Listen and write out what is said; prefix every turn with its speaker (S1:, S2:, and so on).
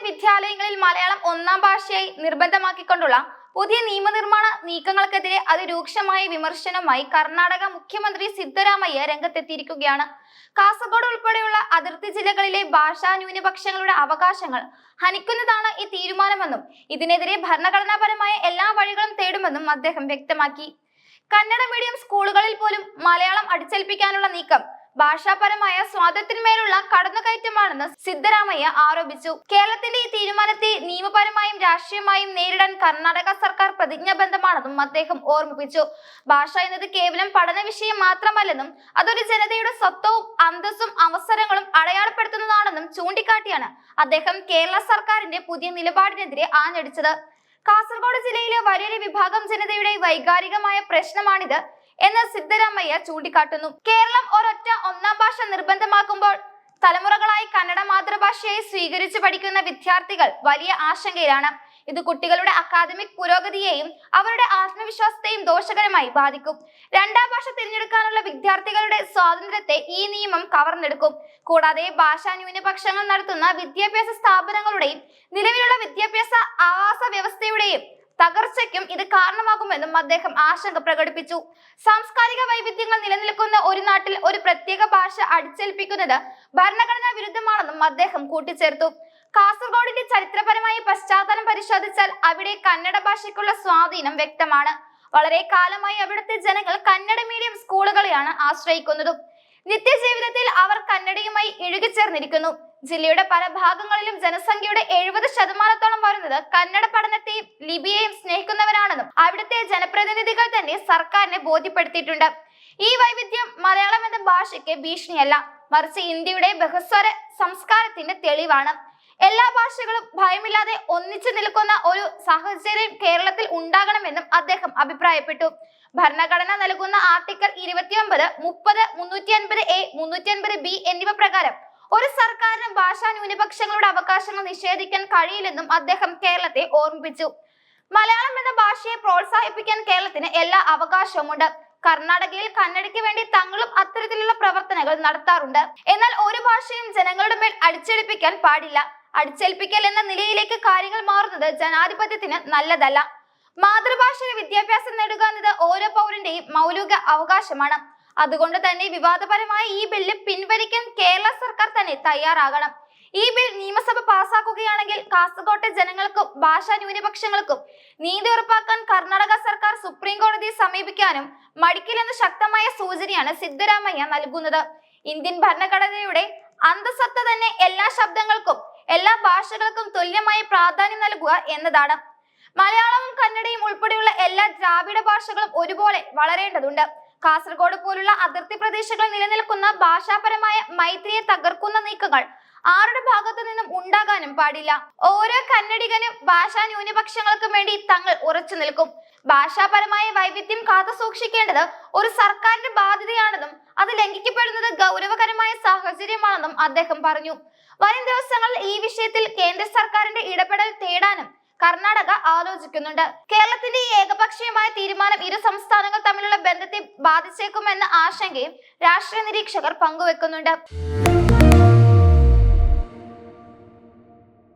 S1: വിദ്യാലയങ്ങളിൽ മലയാളം ഒന്നാം ഭാഷയായി നിർബന്ധമാക്കിക്കൊണ്ടുള്ള പുതിയ നിയമനിർമ്മാണ നീക്കങ്ങൾക്കെതിരെ അതിരൂക്ഷമായ വിമർശനവുമായി കർണാടക മുഖ്യമന്ത്രി സിദ്ധരാമയ്യ രംഗത്തെത്തിയിരിക്കുകയാണ്. കാസർഗോഡ് ഉൾപ്പെടെയുള്ള അതിർത്തി ജില്ലകളിലെ ഭാഷാ ന്യൂനപക്ഷങ്ങളുടെ അവകാശങ്ങൾ ഹനിക്കുന്നതാണ് ഈ തീരുമാനമെന്നും ഇതിനെതിരെ ഭരണഘടനാപരമായ എല്ലാ വഴികളും തേടുമെന്നും അദ്ദേഹം വ്യക്തമാക്കി. കന്നഡ മീഡിയം സ്കൂളുകളിൽ പോലും മലയാളം അടിച്ചേൽപ്പിക്കാനുള്ള നീക്കം ഭാഷാപരമായ സ്വാതന്ത്ര്യത്തിന്മേലുള്ള കടന്നുകയറ്റമാണെന്ന് സിദ്ധരാമയ്യ ആരോപിച്ചു. കേരളത്തിന്റെ ഈ തീരുമാനത്തെ നിയമപരമായും രാഷ്ട്രീയമായും നേരിടാൻ കർണാടക സർക്കാർ പ്രതിജ്ഞാബദ്ധമാണെന്നും അദ്ദേഹം ഓർമ്മിപ്പിച്ചു. ഭാഷ എന്നത് കേവലം പഠന വിഷയം മാത്രമല്ലെന്നും അതൊരു ജനതയുടെ സ്വത്വവും അന്തസ്സും അവസരങ്ങളും അടയാളപ്പെടുത്തുന്നതാണെന്നും ചൂണ്ടിക്കാട്ടിയാണ് അദ്ദേഹം കേരള സർക്കാരിന്റെ പുതിയ നിലപാടിനെതിരെ ആഞ്ഞടിച്ചത്. കാസർഗോഡ് ജില്ലയിലെ വലിയൊരു വിഭാഗം ജനതയുടെ വൈകാരികമായ പ്രശ്നമാണിത് എന്ന് സിദ്ധരാമയ്യ ചൂണ്ടിക്കാട്ടുന്നു. കേരളം ഒരൊറ്റ ഒന്നാം ഭാഷ നിർബന്ധമാക്കുമ്പോൾ തലമുറകളായി കന്നഡ മാതൃഭാഷയായി സ്വീകരിച്ചു പഠിക്കുന്ന വിദ്യാർത്ഥികൾ വലിയ ആശങ്കയിലാണ്. ഇത് കുട്ടികളുടെ അക്കാദമിക് പുരോഗതിയെയും അവരുടെ ആത്മവിശ്വാസത്തെയും ദോഷകരമായി ബാധിക്കും. രണ്ടാം ഭാഷ തിരഞ്ഞെടുക്കാനുള്ള വിദ്യാർത്ഥികളുടെ സ്വാതന്ത്ര്യത്തെ ഈ നിയമം കവർന്നെടുക്കും. കൂടാതെ ഭാഷാ ന്യൂനപക്ഷങ്ങൾ നടത്തുന്ന വിദ്യാഭ്യാസ സ്ഥാപനങ്ങളുടെയും നിലവിലുള്ള വിദ്യാഭ്യാസ ആവാസ വ്യവസ്ഥയുടെയും തകർച്ചയ്ക്കും ഇത് കാരണമാകുമെന്നും അദ്ദേഹം ആശങ്ക പ്രകടിപ്പിച്ചു. സാംസ്കാരിക വൈവിധ്യങ്ങൾ നിലനിൽക്കുന്ന ഒരു നാട്ടിൽ ഒരു പ്രത്യേക ഭാഷ അടിച്ചേൽപ്പിക്കുന്നത് ഭരണഘടനാ വിരുദ്ധമാണെന്നും അദ്ദേഹം കൂട്ടിച്ചേർത്തു. കാസർഗോഡിന്റെ ചരിത്രപരമായ പശ്ചാത്തലം പരിശോധിച്ചാൽ അവിടെ കന്നഡ ഭാഷയ്ക്കുള്ള സ്വാധീനം വ്യക്തമാണ്. വളരെ കാലമായി അവിടുത്തെ ജനങ്ങൾ കന്നഡ മീഡിയം സ്കൂളുകളെയാണ് ആശ്രയിക്കുന്നതും നിത്യജീവിതത്തിൽ അവർ കന്നഡയുമായി ഇഴുകിച്ചേർന്നിരിക്കുന്നു. ജില്ലയുടെ പല ഭാഗങ്ങളിലും ജനസംഖ്യയുടെ 70% വരുന്നത് കന്നഡ പഠനത്തെയും ലിപിയെയും സ്നേഹിക്കുന്നവരാണെന്നും അവിടുത്തെ ജനപ്രതിനിധികൾ തന്നെ സർക്കാരിനെ ബോധ്യപ്പെടുത്തിയിട്ടുണ്ട്. ഈ വൈവിധ്യം മലയാളം എന്ന ഭാഷയ്ക്ക് ഭീഷണിയല്ല, മറിച്ച് ഇന്ത്യയുടെ ബഹുസ്വര സംസ്കാരത്തിന്റെ തെളിവാണ്. എല്ലാ ഭാഷകളും ഭയമില്ലാതെ ഒന്നിച്ചു നിൽക്കുന്ന ഒരു സാഹചര്യം കേരളത്തിൽ ഉണ്ടാകണമെന്നും അദ്ദേഹം അഭിപ്രായപ്പെട്ടു. ഭരണഘടന നൽകുന്ന ആർട്ടിക്കിൾ 29, 30, 350A, 350B എന്നിവ പ്രകാരം ഒരു സർക്കാരിന് ഭാഷാ ന്യൂനപക്ഷങ്ങളുടെ അവകാശങ്ങൾ നിഷേധിക്കാൻ കഴിയില്ലെന്നും അദ്ദേഹം കേരളത്തെ ഓർമ്മിപ്പിച്ചു. മലയാളം എന്ന ഭാഷയെ പ്രോത്സാഹിപ്പിക്കാൻ കേരളത്തിന് എല്ലാ അവകാശവുമുണ്ട്. കർണാടകയിൽ കന്നഡയ്ക്ക് വേണ്ടി തങ്ങളും അത്തരത്തിലുള്ള പ്രവർത്തനങ്ങൾ നടത്താറുണ്ട്. എന്നാൽ ഒരു ഭാഷയും ജനങ്ങളുടെ മേൽ അടിച്ചേൽപ്പിക്കാൻ പാടില്ല. അടിച്ചേൽപ്പിക്കൽ എന്ന നിലയിലേക്ക് കാര്യങ്ങൾ മാറുന്നത് ജനാധിപത്യത്തിന് നല്ലതല്ല. മാതൃഭാഷയിൽ വിദ്യാഭ്യാസം നേടുക എന്നത് ഓരോ പൗരന്റെയും മൗലിക അവകാശമാണ്. അതുകൊണ്ട് തന്നെ വിവാദപരമായ ഈ ബില്ല് പിൻവലിക്കാൻ കേരള സർക്കാർ തന്നെ തയ്യാറാകണം. ഈ ബിൽ നിയമസഭ പാസാക്കുകയാണെങ്കിൽ കാസർഗോട്ടെ ജനങ്ങൾക്കും ഭാഷാ ന്യൂനപക്ഷങ്ങൾക്കും നീതി ഉറപ്പാക്കാൻ കർണാടക സർക്കാർ സുപ്രീം കോടതിയെ സമീപിക്കാനും മടിക്കില്ലെന്ന ശക്തമായ സൂചനയാണ് സിദ്ധരാമയ്യ നൽകുന്നത്. ഇന്ത്യൻ ഭരണഘടനയുടെ അന്തസത്ത തന്നെ എല്ലാ ശബ്ദങ്ങൾക്കും എല്ലാ ഭാഷകൾക്കും തുല്യമായി പ്രാധാന്യം നൽകുക എന്നതാണ്. മലയാളവും കന്നഡയും ഉൾപ്പെടെയുള്ള എല്ലാ ദ്രാവിഡ ഭാഷകളും ഒരുപോലെ വളരേണ്ടതുണ്ട്. കാസർഗോഡ് പോലുള്ള അതിർത്തി പ്രദേശങ്ങളിൽ നിലനിൽക്കുന്ന ഭാഷാപരമായ മൈത്രിയെ തകർക്കുന്ന നീക്കങ്ങൾ ആരുടെ ഭാഗത്തു നിന്നും ഉണ്ടാകാനും പാടില്ല. ഓരോ കന്നഡികനും ഭാഷാ ന്യൂനപക്ഷങ്ങൾക്കും വേണ്ടി തങ്ങൾ ഉറച്ചു നിൽക്കും. ഭാഷാപരമായ വൈവിധ്യം കാത്തു സൂക്ഷിക്കേണ്ടത് ഒരു സർക്കാരിന്റെ ബാധ്യതയാണെന്നും അത് ലംഘിക്കപ്പെടുന്നത് ഗൗരവകരമായ സാഹചര്യമാണെന്നും അദ്ദേഹം പറഞ്ഞു. വരും ദിവസങ്ങളിൽ ഈ വിഷയത്തിൽ കേന്ദ്ര സർക്കാരിന്റെ ഇടപെടൽ തേടാനും കർണാടക ആലോചിക്കുന്നുണ്ട്. കേരളത്തിന്റെ ഈ ഏകപക്ഷീയമായ തീരുമാനം ഇരു സംസ്ഥാനങ്ങൾ തമ്മിലുള്ള ബന്ധത്തെ ബാധിച്ചേക്കുമെന്ന ആശങ്കയും രാഷ്ട്രീയ നിരീക്ഷകർ പങ്കുവെക്കുന്നുണ്ട്.